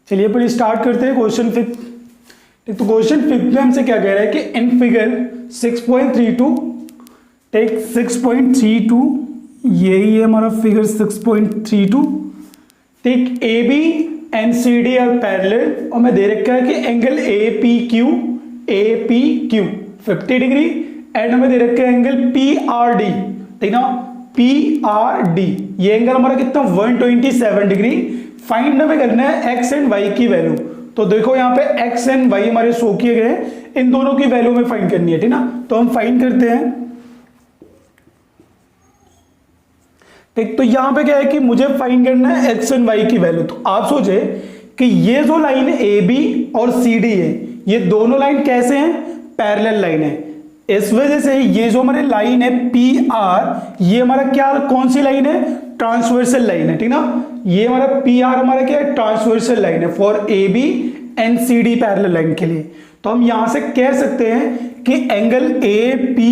चलिए पर स्टार्ट करते हैं क्वेश्चन फिफ्थ। तो क्वेश्चन फिफ्थ में हमसे क्या कह रहा है कि इन फिगर 6.32 टेक 6.32 यही है हमारा figure 6.32 take A B and C D are parallel और मैं दे रखा है कि angle A P Q 50 degree and हमें दे रखा है एंगल पी आर डी, ठीक ना, पी आर डी ये एंगल हमारा कितना 127 डिग्री। फाइंड हमें करना है एक्स एंड वाई की वैल्यू। तो देखो यहाँ पे एक्स एंड वाई हमारे शो किए गए हैं, इन दोनों की वैल्यू में फाइंड करनी है, ठीक ना। तो हम फाइंड करते हैं। ठीक, तो यहां पे क्या है कि मुझे फाइंड करना है एक्स एंड वाई की वैल्यू। तो आप सोचे कि ये जो लाइन ए बी और सी डी है ये दोनों लाइन कैसे हैं, पैरेलल लाइन है। इस वजह से ये जो हमारी लाइन है पी आर ये हमारा क्या कौन सी लाइन है, ट्रांसवर्सल लाइन है, ठीक ना। ये हमारा पी आर हमारा क्या है, ट्रांसवर्सल लाइन है for A B and C D parallel line के लिए। तो हम यहां से कह सकते हैं कि angle A P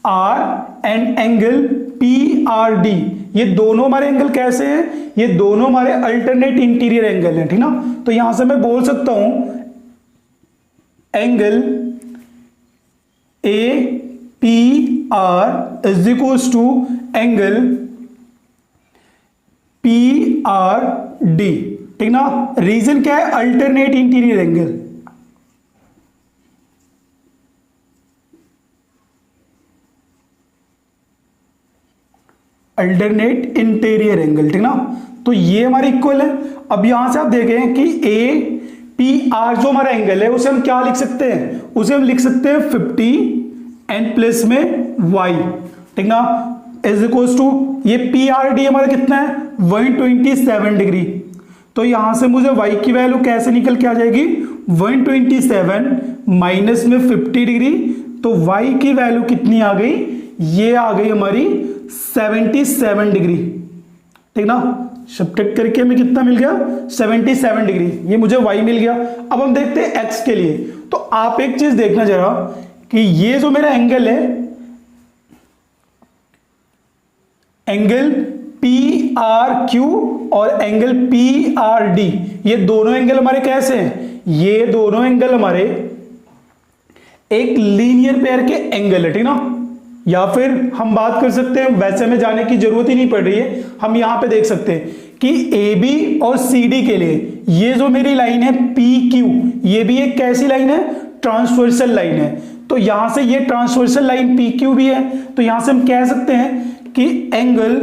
are and angle P R D ये दोनों हमारे एंगल कैसे हैं, ये दोनों हमारे अल्टरनेट इंटीरियर एंगल हैं, ठीक ना। तो यहां से मैं बोल सकता हूं angle A P R is equals to angle P R D, ठीक ना। रीजन क्या है, alternate interior angle. Alternate interior angle, ठीक ना। तो ये हमारे इक्वल है। अब यहां से आप देखें कि ए पी आर जो हमारा एंगल है उसे हम क्या लिख सकते हैं, उसे हम लिख सकते हैं 50 एंड प्लस में y, ठीक ना, इज इक्वल्स टू ये पी आर डी हमारा कितना है 127 डिग्री। तो यहां से मुझे y की वैल्यू कैसे निकल के आ जाएगी 127 माइनस में 50 डिग्री। तो y की वैल्यू कितनी आ गई, ये आ गई हमारी 77 डिग्री, ठीक ना। सब्ट्रैक्ट करके हमें कितना मिल गया 77 डिग्री, ये मुझे y मिल गया। अब हम देखते हैं x के लिए। तो आप एक चीज देखना जरा कि ये जो मेरा एंगल है एंगल पी आर क्यू और एंगल पी आर डी ये दोनों एंगल हमारे कैसे हैं, ये दोनों एंगल हमारे एक लीनियर पेयर के एंगल है, ठीक ना। या फिर हम बात कर सकते हैं, वैसे में जाने की जरूरत ही नहीं पड़ रही है, हम यहां पे देख सकते हैं कि ए बी और सी डी के लिए ये जो मेरी लाइन है पी क्यू ये भी एक कैसी लाइन है, ट्रांसवर्सल लाइन है। तो यहां से ये ट्रांसवर्सल लाइन पी क्यू भी है। तो यहां से हम कह सकते हैं कि angle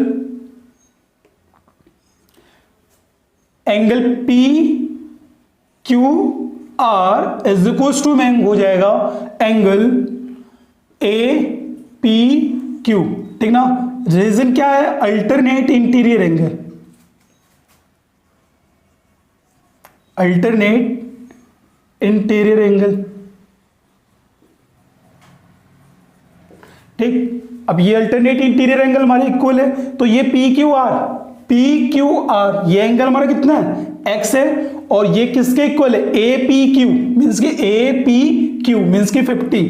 P Q R is equals to में हो जाएगा एंगल ए पी क्यू, ठीक ना। रीजन क्या है, alternate interior angle, alternate interior angle, ठीक। अब ये अल्टरनेट इंटीरियर एंगल हमारे इक्वल है। तो ये पी क्यू आर ये एंगल हमारा कितना है एक्स है और ये किसके इक्वल है, ए पी क्यू मीन्स की ए पी क्यू मीन्स की 50,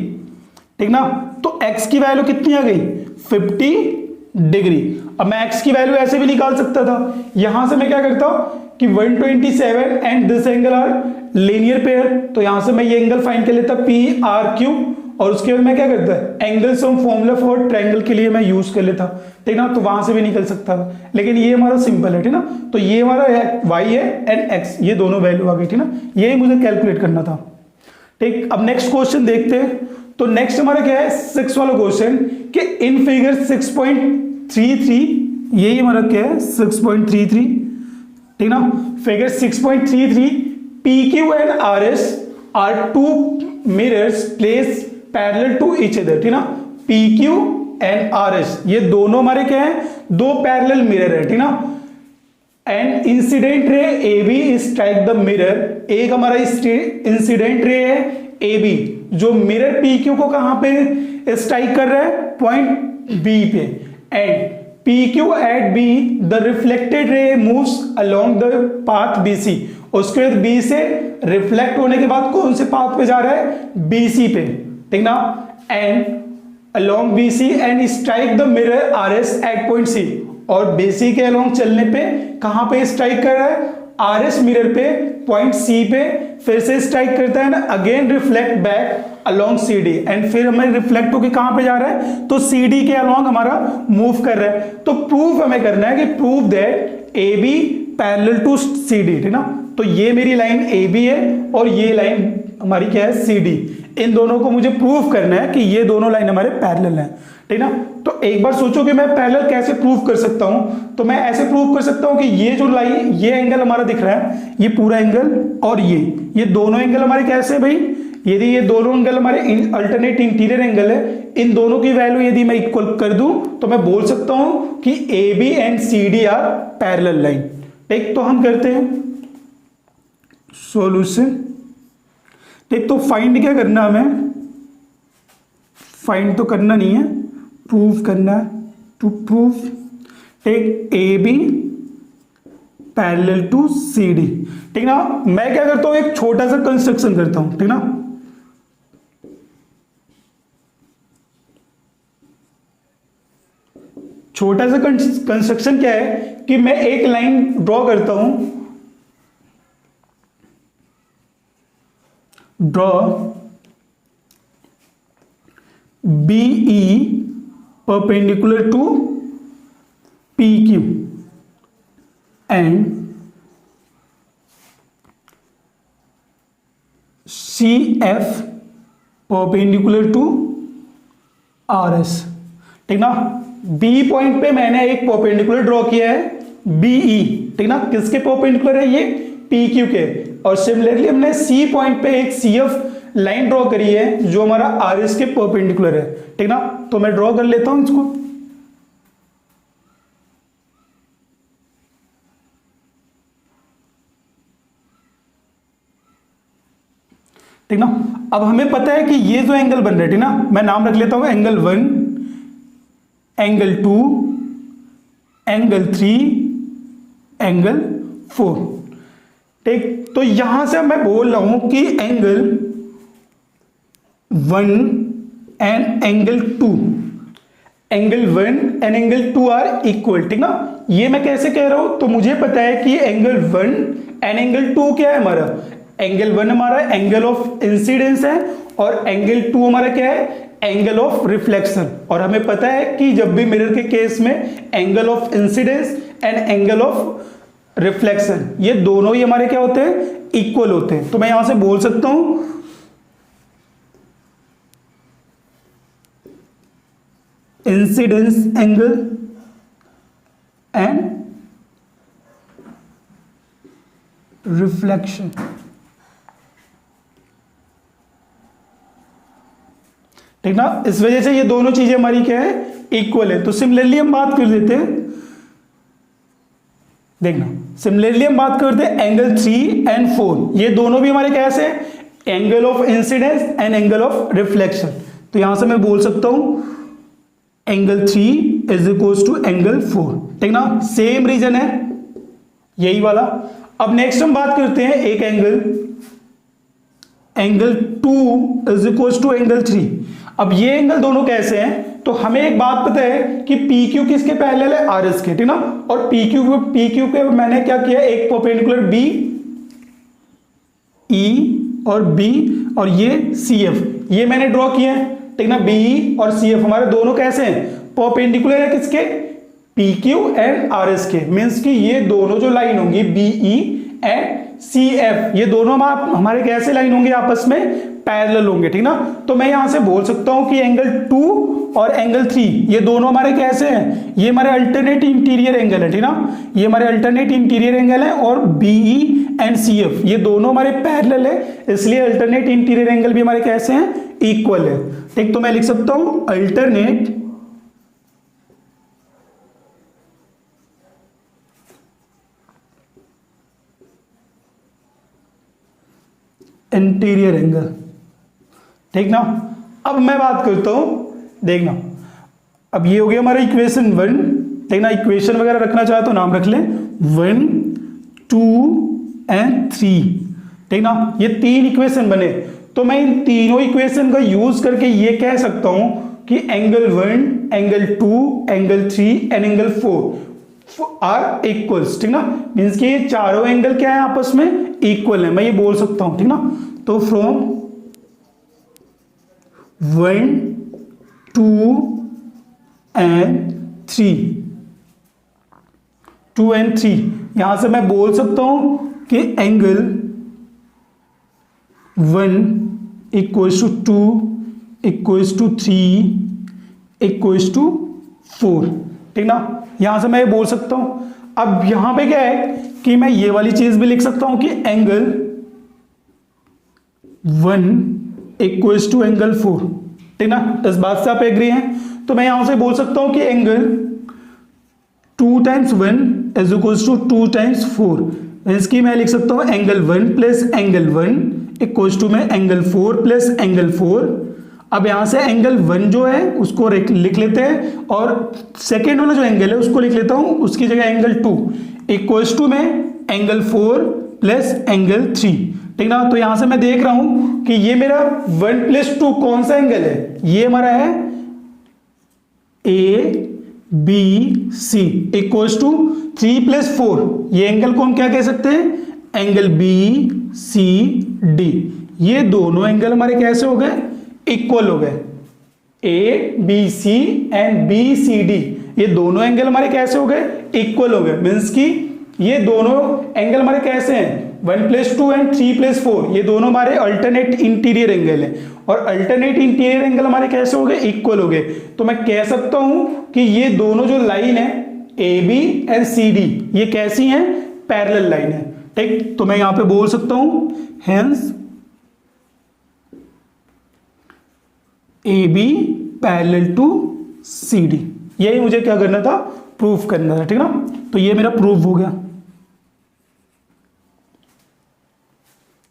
ठीक ना। तो x की वैल्यू कितनी आ गई 50 डिग्री। अब मैं x की वैल्यू ऐसे भी निकाल सकता था, यहां से मैं क्या करता कि 127 and this angle are linear pair. तो यहां से मैं ये एंगल फाइंड कर लेता पी आर क्यू और उसके बाद मैं क्या करता angle some formula for triangle के लिए मैं यूज कर लेता, ठीक ना। तो वहां से भी निकल सकता था, लेकिन ये हमारा सिंपल है, ठीक ना। तो ये हमारा y है एंड x ये दोनों वैल्यू आ गई, ठीक ना। यही मुझे कैलकुलेट करना था, ठीक। अब नेक्स्ट क्वेश्चन देखते हैं। तो नेक्स्ट हमारा क्या है 6 वाला क्वेश्चन कि इन फिगर 6.33 यही हमारा क्या है 6.33, ठीक ना। Figure 6.33 PQ and RS are two mirrors place parallel to each other, ठीक ना। PQ एंड RS ये दोनों हमारे क्या है, दो पैरेलल मिरर है, ठीक ना। And incident ray AB strike the mirror, एक हमारा इंसिडेंट रे है AB जो मिरर PQ को कहां पे स्ट्राइक कर रहा है, पॉइंट B पे। And PQ at B the reflected ray moves along the path BC, उसके बाद B से रिफ्लेक्ट होने के बाद कौन से पाथ पे जा रहा है, BC पे, ठीक ना। And along BC and strike the mirror RS at point C, और BC के अलोंग चलने पे कहां पे स्ट्राइक कर रहा है, आर एस मिरर पे पॉइंट सी पे फिर से स्ट्राइक करता है ना, again reflect back along C D, and फिर हमें रिफ्लेक्ट होकर कहां पे जा रहा है, तो सी डी के अलोंग हमारा मूव कर रहा है। तो प्रूफ हमें करना है कि proof that A B parallel to C D, ठीक ना। तो ये मेरी लाइन ए बी है और ये लाइन हमारी क्या है, सी डी। इन दोनों को मुझे प्रूफ करना है कि ये दोनों लाइन हमारे पैरेलल हैं, ठीक ना। तो एक बार सोचो कि मैं पैरेलल कैसे प्रूफ कर सकता हूं, तो मैं ऐसे प्रूफ कर सकता हूं कि ये जो लाइन, ये एंगल हमारा दिख रहा है, ये पूरा एंगल और ये दोनों एंगल हमारे कैसे है भाई, यदि ये दोनों एंगल हमारे अल्टरनेट इंटीरियर एंगल है, इन दोनों की वैल्यू यदि मैं इक्वल कर दूं तो मैं बोल सकता हूं कि A B and C D are parallel line. ठीक, तो हम करते हैं सॉल्यूशन। ठीक, तो फाइंड क्या करना हमें, फाइंड तो करना नहीं है, प्रूव करना है। To prove take A B parallel to C D, ठीक ना। मैं क्या करता हूं, एक छोटा सा कंस्ट्रक्शन करता हूं, ठीक ना। छोटा सा कंस्ट्रक्शन क्या है कि मैं एक लाइन ड्रॉ करता हूं, draw BE perpendicular to PQ and CF perpendicular to RS, ठीक ना। B पॉइंट पे मैंने एक परपेंडिकुलर ड्रॉ किया है BE, ठीक ना। किसके परपेंडिकुलर है, ये PQ के। और सिमिलरली हमने C पॉइंट पे एक CF लाइन ड्रॉ करी है जो हमारा RS के परपेंडिकुलर है, ठीक ना। तो मैं ड्रॉ कर लेता हूं इसको। ठीक ना। अब हमें पता है कि ये जो एंगल बन रहा है, ठीक ना, मैं नाम रख लेता हूं एंगल 1, एंगल 2, एंगल 3, एंगल 4। ठीक, तो यहां से मैं बोल रहा हूं कि angle 1 and angle 2, angle 1 and angle 2 are equal, ठीक ना। ये मैं कैसे कह रहा हूं, तो मुझे पता है कि एंगल 1 एंड एंगल 2 क्या है हमारा, एंगल 1 हमारा एंगल ऑफ इंसिडेंस है और एंगल 2 हमारा क्या है, एंगल ऑफ रिफ्लेक्शन। और हमें पता है कि जब भी मिरर के केस में angle of incidence and angle of reflection, ये दोनों ही हमारे क्या होते हैं, इक्वल होते हैं। तो मैं यहां से बोल सकता हूं इंसिडेंस एंगल एंड रिफ्लेक्शन, ठीक ना। इस वजह से ये दोनों चीजें हमारी क्या है, इक्वल है। तो सिमिलरली हम बात कर देते हैं, देखना, सिमिलरली हम बात करते हैं एंगल 3 एंड 4, ये दोनों भी हमारे कैसे हैं, angle of incidence and angle of reflection. तो यहां से मैं बोल सकता हूं angle 3 is equal to angle 4, ठीक ना। सेम रीजन है यही वाला। अब नेक्स्ट हम बात करते हैं एक angle 2 is equal to angle 3। अब ये एंगल दोनों कैसे हैं, तो हमें एक बात पता है कि PQ किसके पैरेलल है, RS के, ठीक ना। और PQ के मैंने क्या किया, एक परपेंडिकुलर BE और B और ये CF, ये मैंने ड्रॉ किया है, ठीक ना। BE और CF हमारे दोनों कैसे हैं, परपेंडिकुलर है किसके, PQ एंड RS के। मींस कि ये दोनों जो लाइन होंगी BE एंड CF, ये दोनों हमारे कैसे लाइन होंगे, आपस में पैरेलल होंगे, ठीक ना। तो मैं यहां से बोल सकता हूं कि एंगल 2 और एंगल 3 ये दोनों हमारे कैसे हैं, ये हमारे अल्टरनेट इंटीरियर एंगल है, ठीक ना। ये हमारे अल्टरनेट इंटीरियर एंगल है और BE एंड CF ये दोनों हमारे पैरेलल है, इसलिए अल्टरनेट इंटीरियर एंगल भी हमारे कैसे हैं, इक्वल है। ठीक, तो मैं लिख सकता हूं अल्टरनेट इंटीरियर एंगल, ठीक ना। अब मैं बात करता हूं, देखना, अब ये हो गया हमारा इक्वेशन 1, ठीक ना। इक्वेशन वगैरह रखना चाहे तो नाम रख लें 1, 2 एंड 3, ठीक ना। ये 3 इक्वेशन बने, तो मैं इन तीनों इक्वेशन का यूज करके ये कह सकता हूं कि angle 1, angle 2, angle 3 and angle 4 are equals, ठीक ना, मीन्स कि ये चारों एंगल क्या है आपस में इक्वल है, मैं ये बोल सकता हूं, ठीक ना। तो फ्रॉम 1 2 and 3, 2 and 3, यहां से मैं बोल सकता हूं कि angle 1 equals to 2 equals to 3 equals to 4, ठीक ना, यहां से मैं ये बोल सकता हूं। अब यहां पे क्या है कि मैं ये वाली चीज भी लिख सकता हूं कि एंगल 1 इक्वल्स टू एंगल 4, ठीक ना, इस बात से आप एग्री हैं। तो मैं यहां से बोल सकता हूं कि angle 2 times 1 is equals to 2 times 4, इसकी मैं लिख सकता हूं angle 1 plus angle 1 equals to में एंगल 4 प्लस एंगल 4। अब यहां से एंगल 1 जो है उसको लिख लेते हैं और सेकेंड वाला जो एंगल है उसको लिख लेता हूं, उसकी जगह एंगल 2 इक्वल्स टू में एंगल 4 प्लस एंगल 3, ठीक ना। तो यहां से मैं देख रहा हूं कि ये मेरा 1 प्लस 2 कौन सा एंगल है, ये हमारा है A B C equals to 3 plus 4, ये एंगल को हम क्या कह सकते हैं, एंगल बी सी डी। ये दोनों एंगल हमारे कैसे हो गए, इक्वल हो गए, A B C and B C D, ये दोनों एंगल हमारे कैसे हो गए, इक्वल हो गए, मीन्स कि ये दोनों एंगल हमारे कैसे हैं, 1 प्लस 2 एंड 3 प्लस 4, ये दोनों हमारे अल्टरनेट इंटीरियर एंगल हैं और अल्टरनेट इंटीरियर एंगल हमारे कैसे हो गए, इक्वल हो गए। तो मैं कह सकता हूं कि ये दोनों जो लाइन है A B and C D, ये कैसी हैं, पैरेलल लाइन है, ठीक। तो मैं यहां पे बोल सकता हूं hence A B parallel to C D, यही मुझे क्या करना था, प्रूफ करना था, ठीक ना। तो ये मेरा प्रूफ हो गया।